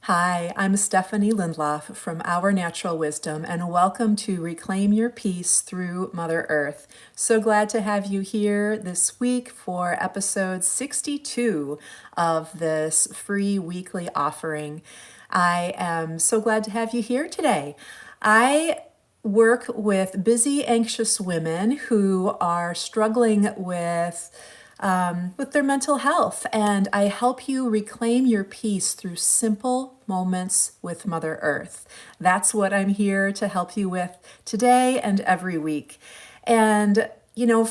Hi, I'm Stephanie Lindloff from Our Natural Wisdom, and welcome to Reclaim Your Peace through Mother Earth. So glad to have you here this week for episode 62 of this free weekly offering. I am so glad to have you here today. I work with busy, anxious women who are struggling with their mental health, and I help you reclaim your peace through simple moments with Mother Earth. That's what I'm here to help you with today and every week. And,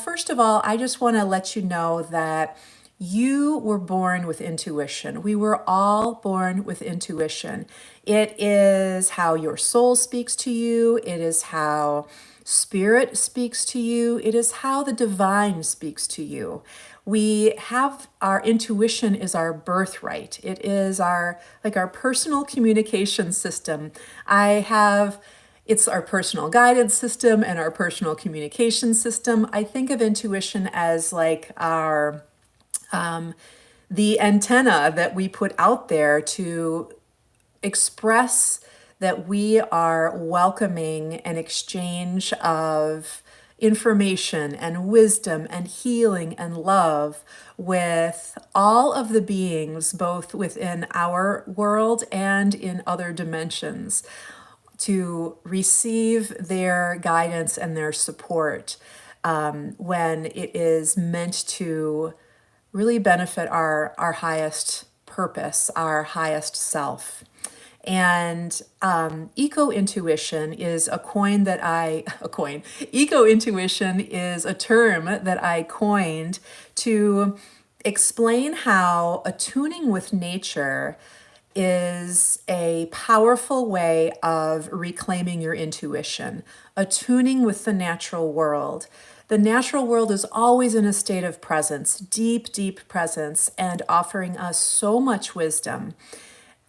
first of all, I just want to let you know that you were born with intuition. We were all born with intuition. It is how your soul speaks to you, it is how spirit speaks to you, it is how the divine speaks to you. We have our intuition is our birthright. It is our personal communication system. It's our personal guidance system and our personal communication system. I think of intuition as like our the antenna that we put out there to express that we are welcoming an exchange of information and wisdom and healing and love with all of the beings, both within our world and in other dimensions, to receive their guidance and their support when it is meant to really benefit our highest purpose, our highest self. And eco intuition is eco intuition is a term that I coined to explain how attuning with nature is a powerful way of reclaiming your intuition, attuning with the natural world. The natural world is always in a state of presence, deep, deep presence, and offering us so much wisdom.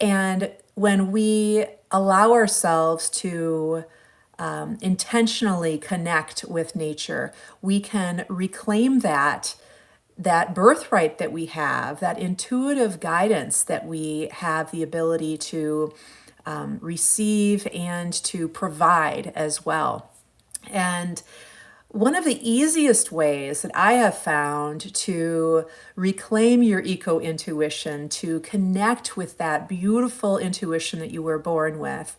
And when we allow ourselves to intentionally connect with nature, we can reclaim that birthright that we have, that intuitive guidance that we have the ability to receive and to provide as well. And one of the easiest ways that I have found to reclaim your eco intuition, to connect with that beautiful intuition that you were born with,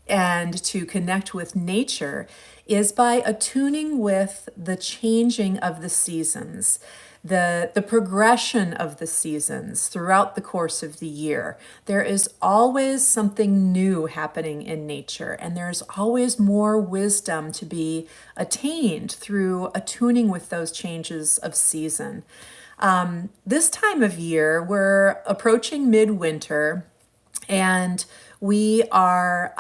and to connect with nature, is by attuning with the changing of the seasons, the progression of the seasons throughout the course of the year. There is always something new happening in nature, and there's always more wisdom to be attained through attuning with those changes of season. This time of year, we're approaching midwinter, and we are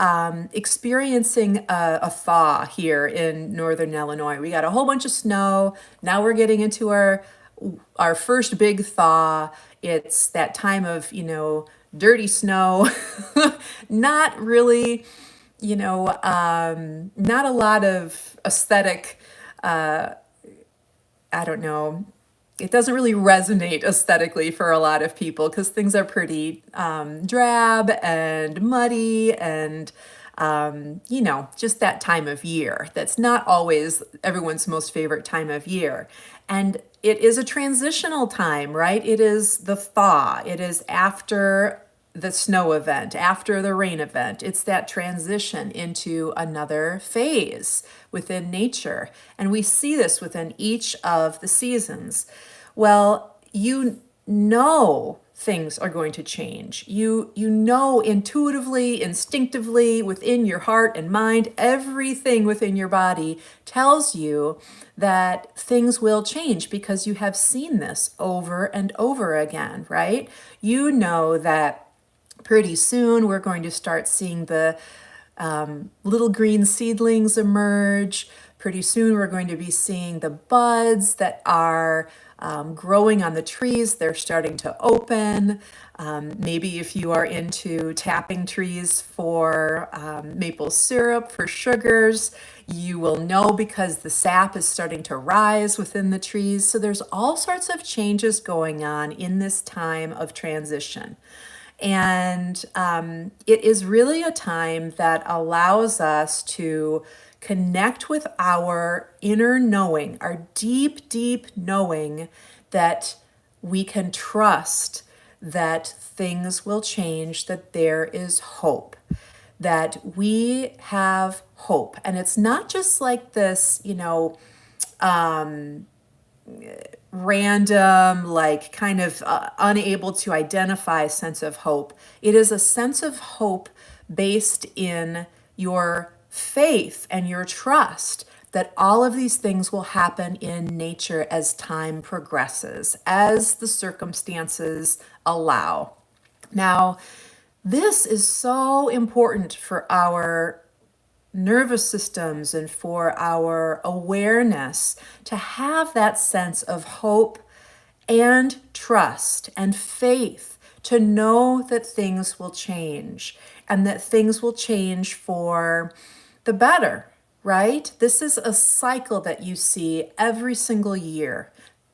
experiencing a thaw here in northern Illinois. We got a whole bunch of snow. Now we're getting into our first big thaw. It's that time of, dirty snow. Not really, not a lot of aesthetic, I don't know. It doesn't really resonate aesthetically for a lot of people because things are pretty drab and muddy and, just that time of year. That's not always everyone's most favorite time of year. And it is a transitional time, right? It is the thaw. It is after the snow event, after the rain event. It's that transition into another phase within nature. And we see this within each of the seasons. Well, things are going to change. You know intuitively, instinctively, within your heart and mind, everything within your body tells you that things will change because you have seen this over and over again, right? You know that pretty soon we're going to start seeing the little green seedlings emerge. Pretty soon we're going to be seeing the buds that are growing on the trees. They're starting to open. Maybe if you are into tapping trees for maple syrup, for sugars, you will know because the sap is starting to rise within the trees. So there's all sorts of changes going on in this time of transition. And it is really a time that allows us to connect with our inner knowing, our deep, deep knowing that we can trust that things will change, that there is hope, that we have hope. And it's not just like this, random, like kind of unable to identify sense of hope. It is a sense of hope based in your faith and your trust that all of these things will happen in nature as time progresses, as the circumstances allow. Now, this is so important for our nervous systems and for our awareness to have that sense of hope and trust and faith, to know that things will change and that things will change for the better, right? This is a cycle that you see every single year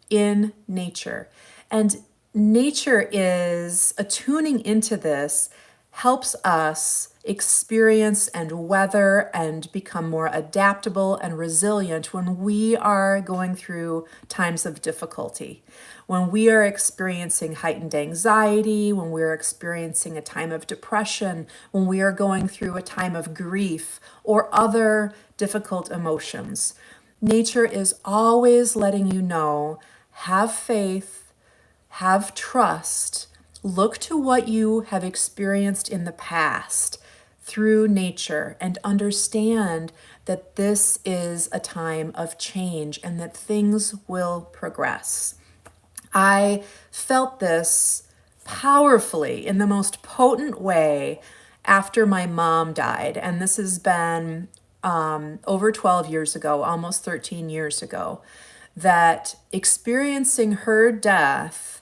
in nature. And nature is attuning into this, helps us experience and weather and become more adaptable and resilient when we are going through times of difficulty, when we are experiencing heightened anxiety, when we're experiencing a time of depression, when we are going through a time of grief or other difficult emotions. Nature is always letting you know, have faith, have trust, look to what you have experienced in the past through nature and understand that this is a time of change and that things will progress. I felt this powerfully in the most potent way after my mom died. And this has been over 12 years ago, almost 13 years ago, that experiencing her death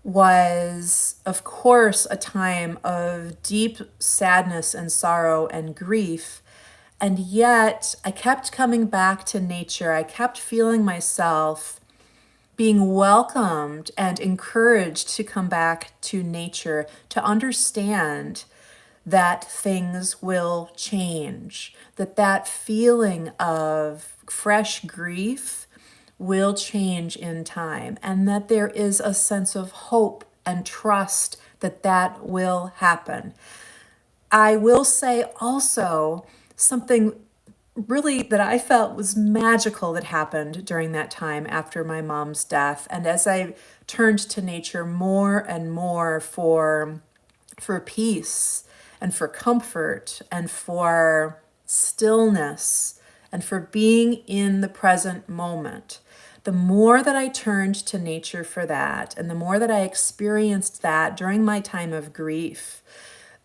was, of course, a time of deep sadness and sorrow and grief. And yet I kept coming back to nature. I kept feeling myself being welcomed and encouraged to come back to nature, to understand that things will change, that feeling of fresh grief will change in time, and that there is a sense of hope and trust that that will happen. I will say also something really that I felt was magical that happened during that time after my mom's death. And as I turned to nature more and more for peace and for comfort and for stillness and for being in the present moment, the more that I turned to nature for that, and the more that I experienced that during my time of grief,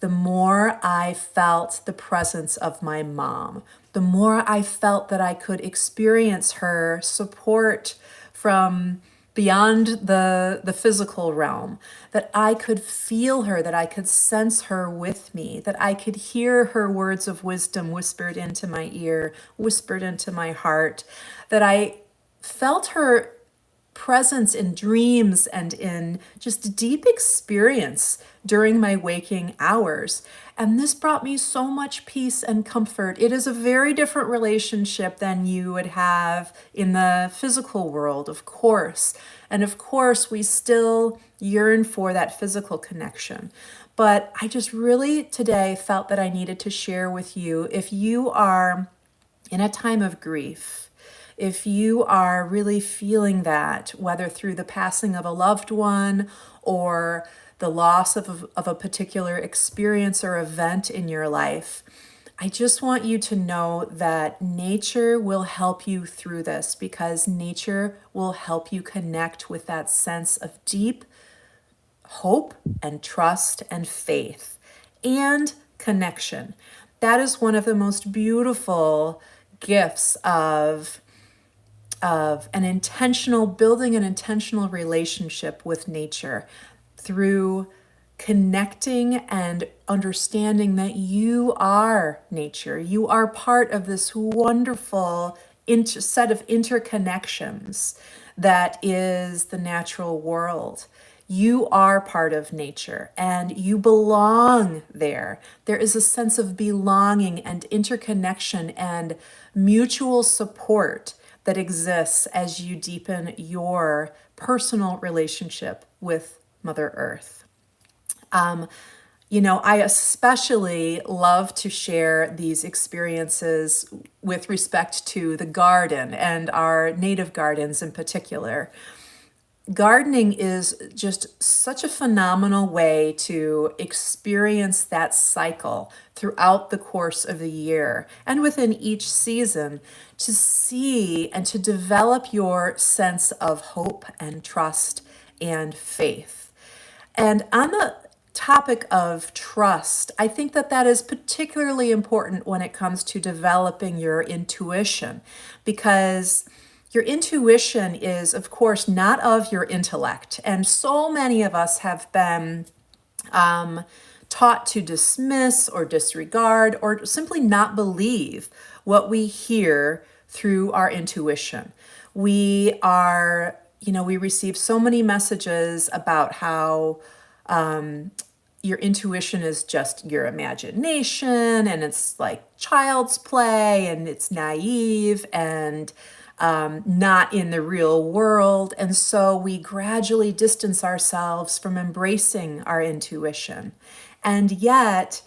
the more I felt the presence of my mom, the more I felt that I could experience her support from beyond the physical realm, that I could feel her, that I could sense her with me, that I could hear her words of wisdom whispered into my ear, whispered into my heart, that I felt her presence in dreams and in just deep experience during my waking hours. And this brought me so much peace and comfort. It is a very different relationship than you would have in the physical world, of course. And of course, we still yearn for that physical connection. But I just really today felt that I needed to share with you, if you are in a time of grief, if you are really feeling that, whether through the passing of a loved one or the loss of a particular experience or event in your life, I just want you to know that nature will help you through this, because nature will help you connect with that sense of deep hope and trust and faith and connection. That is one of the most beautiful gifts of an intentional, building an intentional relationship with nature through connecting and understanding that you are nature. You are part of this wonderful set of interconnections that is the natural world. You are part of nature and you belong there. There is a sense of belonging and interconnection and mutual support that exists as you deepen your personal relationship with Mother Earth. I especially love to share these experiences with respect to the garden and our native gardens in particular. Gardening is just such a phenomenal way to experience that cycle throughout the course of the year and within each season, to see and to develop your sense of hope and trust and faith. And on the topic of trust, I think that is particularly important when it comes to developing your intuition, because your intuition is, of course, not of your intellect. And so many of us have been taught to dismiss or disregard or simply not believe what we hear through our intuition. We receive so many messages about how your intuition is just your imagination and it's like child's play and it's naive and not in the real world. And so we gradually distance ourselves from embracing our intuition. And yet,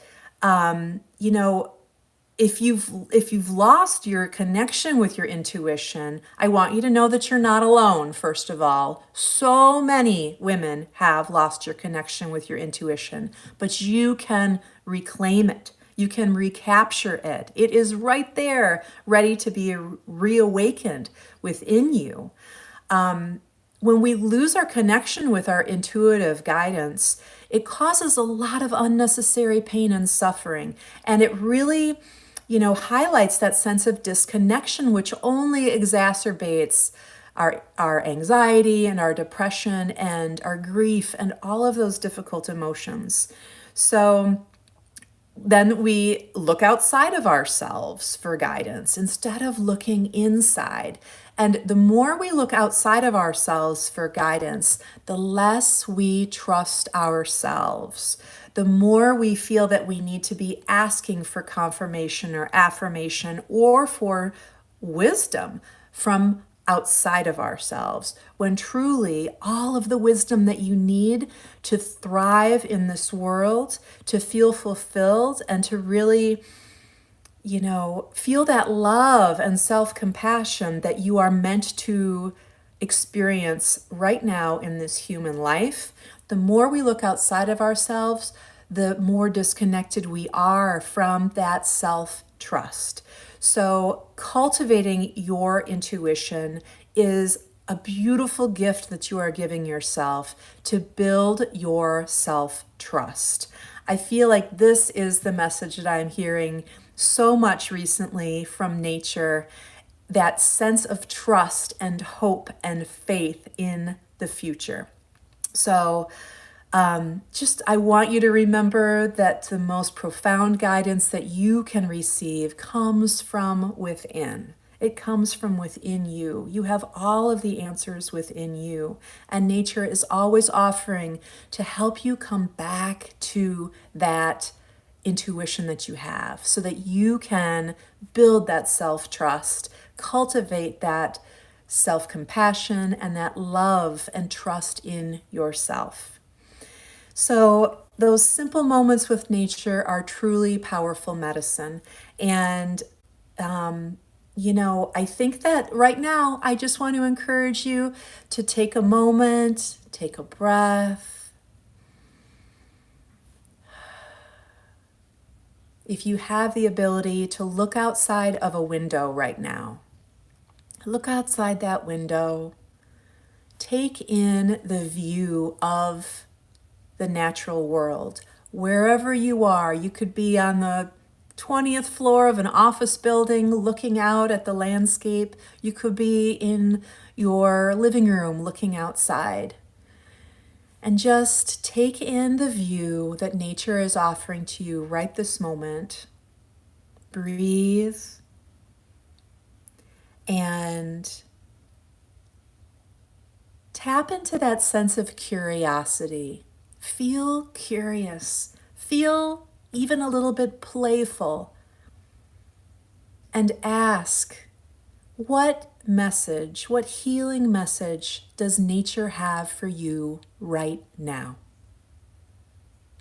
if you've lost your connection with your intuition, I want you to know that you're not alone, first of all. So many women have lost your connection with your intuition, but you can reclaim it. You can recapture it. It is right there, ready to be reawakened within you. When we lose our connection with our intuitive guidance, it causes a lot of unnecessary pain and suffering. And it really highlights that sense of disconnection, which only exacerbates our anxiety and our depression and our grief and all of those difficult emotions. So then we look outside of ourselves for guidance instead of looking inside. And the more we look outside of ourselves for guidance, the less we trust ourselves. The more we feel that we need to be asking for confirmation or affirmation or for wisdom from outside of ourselves, when truly all of the wisdom that you need to thrive in this world, to feel fulfilled, and to really, feel that love and self-compassion that you are meant to experience right now in this human life, the more we look outside of ourselves, the more disconnected we are from that self-trust. So cultivating your intuition is a beautiful gift that you are giving yourself to build your self-trust. I feel like this is the message that I'm hearing so much recently from nature, that sense of trust and hope and faith in the future. So I want you to remember that the most profound guidance that you can receive comes from within. It comes from within you. You have all of the answers within you. And nature is always offering to help you come back to that intuition that you have so that you can build that self-trust, cultivate that self-compassion and that love and trust in yourself. So those simple moments with nature are truly powerful medicine. And, I think that right now, I just want to encourage you to take a moment, take a breath. If you have the ability to look outside of a window right now, look outside that window, take in the view of the natural world. Wherever you are, you could be on the 20th floor of an office building looking out at the landscape. You could be in your living room looking outside. And just take in the view that nature is offering to you right this moment. Breathe and Tap into that sense of curiosity. Feel curious. Feel even a little bit playful. And ask, what message, what healing message does nature have for you right now?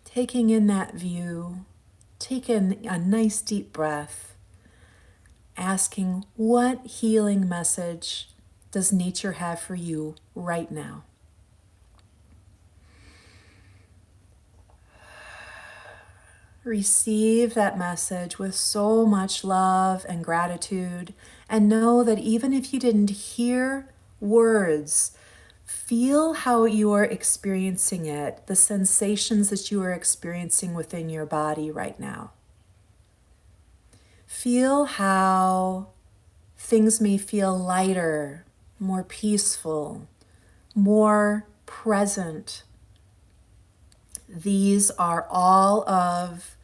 Taking in that view, taking a nice deep breath, asking, what healing message does nature have for you right now? Receive that message with so much love and gratitude, and know that even if you didn't hear words, feel how you are experiencing it, the sensations that you are experiencing within your body right now. Feel how things may feel lighter, more peaceful, more present. These are all of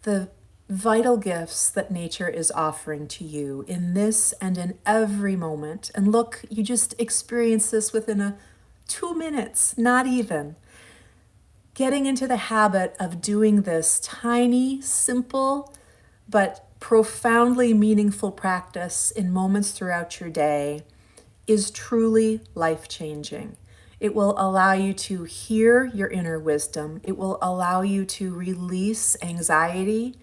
the vital gifts that nature is offering to you in this and in every moment. And look, you just experience this within 2 minutes, not even. Getting into the habit of doing this tiny, simple, but profoundly meaningful practice in moments throughout your day is truly life-changing. It will allow you to hear your inner wisdom. It will allow you to release anxiety.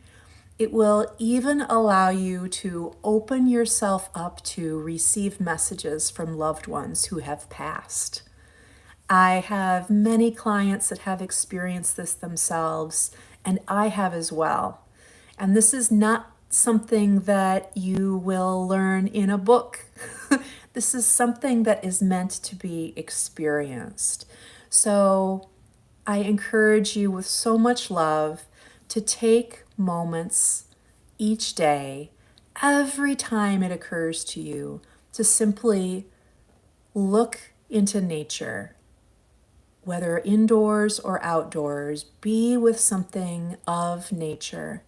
It will even allow you to open yourself up to receive messages from loved ones who have passed. I have many clients that have experienced this themselves, and I have as well. And this is not something that you will learn in a book. This is something that is meant to be experienced. So I encourage you with so much love to take moments each day, every time it occurs to you, to simply look into nature, whether indoors or outdoors. Be with something of nature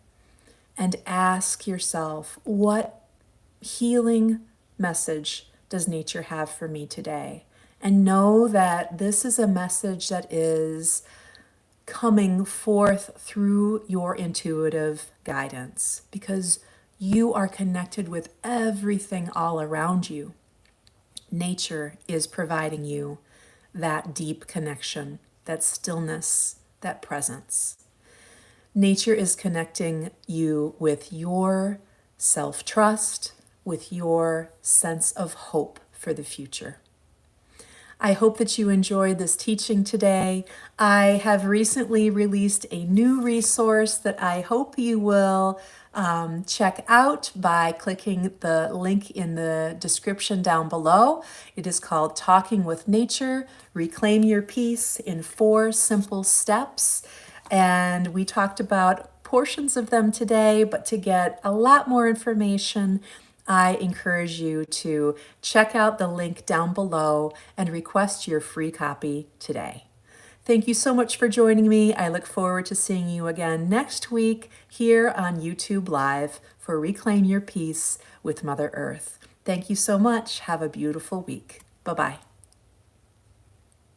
and ask yourself, what healing message does nature have for me today? And know that this is a message that is coming forth through your intuitive guidance, because you are connected with everything all around you. Nature is providing you that deep connection, that stillness, that presence. Nature is connecting you with your self-trust, with your sense of hope for the future. I hope that you enjoyed this teaching today. I have recently released a new resource that I hope you will check out by clicking the link in the description down below. It is called Talking with Nature, Reclaim Your Peace in 4 Simple Steps. And we talked about portions of them today, but to get a lot more information, I encourage you to check out the link down below and request your free copy today. Thank you so much for joining me. I look forward to seeing you again next week here on YouTube Live for Reclaim Your Peace with Mother Earth. Thank you so much. Have a beautiful week. Bye-bye.